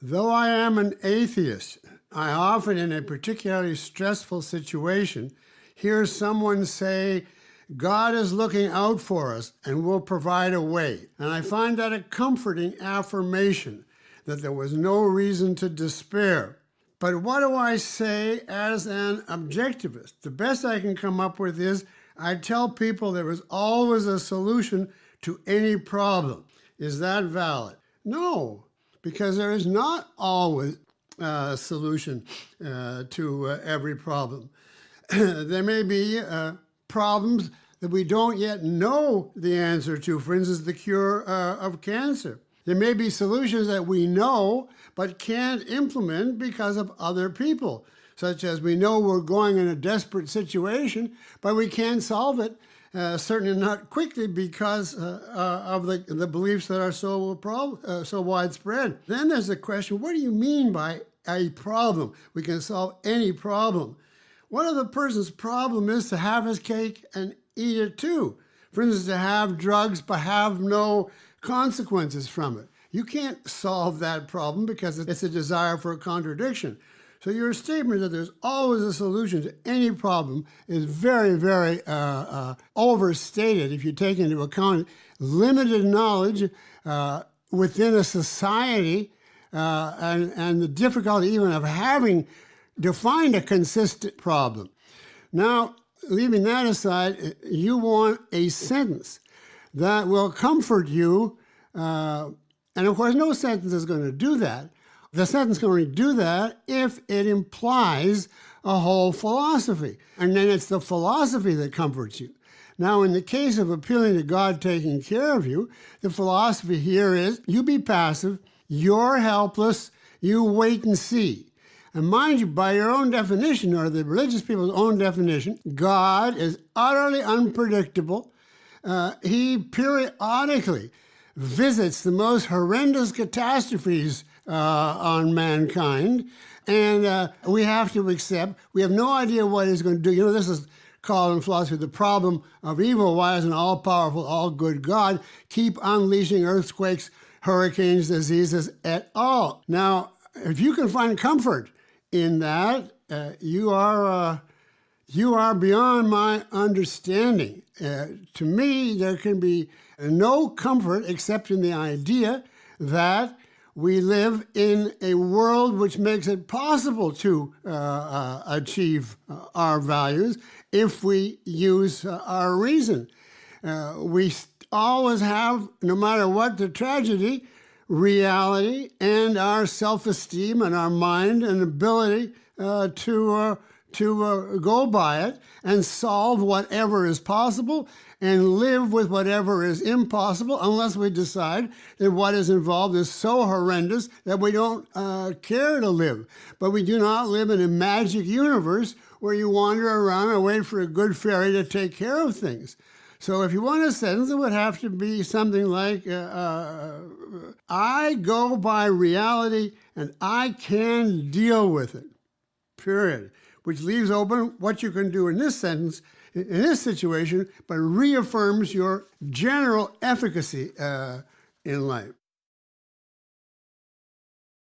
Though I am an atheist, I often, in a particularly stressful situation, hear someone say, God is looking out for us and will provide a way. And I find that a comforting affirmation that there was no reason to despair. But what do I say as an objectivist? The best I can come up with is I tell people there is always a solution to any problem. Is that valid? No, because there is not always a solution to every problem. There may be problems that we don't yet know the answer to, for instance, the cure of cancer. There may be solutions that we know but can't implement because of other people, such as we know we're going in a desperate situation, but we can't solve it, certainly not quickly because of the beliefs that are so widespread. Then there's the question, what do you mean by a problem? We can solve any problem. What if the person's problem is to have his cake and eat it too? For instance, to have drugs but have no consequences from it. You can't solve that problem because it's a desire for a contradiction. So your statement that there's always a solution to any problem is very, very overstated if you take into account limited knowledge within a society and the difficulty even of having defined a consistent problem. Now, leaving that aside, you want a sentence that will comfort you, and of course no sentence is going to do that. The sentence can only do that if it implies a whole philosophy, and then it's the philosophy that comforts you. Now, in the case of appealing to God taking care of you, the philosophy here is you be passive, you're helpless, you wait and see. And mind you, by your own definition, or the religious people's own definition, God is utterly unpredictable. He periodically visits the most horrendous catastrophes on mankind, and we have to accept, we have no idea what he's going to do. You know, this is called in philosophy the problem of evil. Why does an all-powerful, all-good God keep unleashing earthquakes, hurricanes, diseases at all? Now, if you can find comfort in that, you are beyond my understanding. To me, there can be no comfort except in the idea that we live in a world which makes it possible to achieve our values if we use our reason. We always have, no matter what the tragedy, reality and our self-esteem and our mind and ability to go by it and solve whatever is possible and live with whatever is impossible, unless we decide that what is involved is so horrendous that we don't care to live. But we do not live in a magic universe where you wander around and wait for a good fairy to take care of things. So if you want a sentence, it would have to be something like, I go by reality and I can deal with it, period. Which leaves open what you can do in this sentence, in this situation, but reaffirms your general efficacy in life.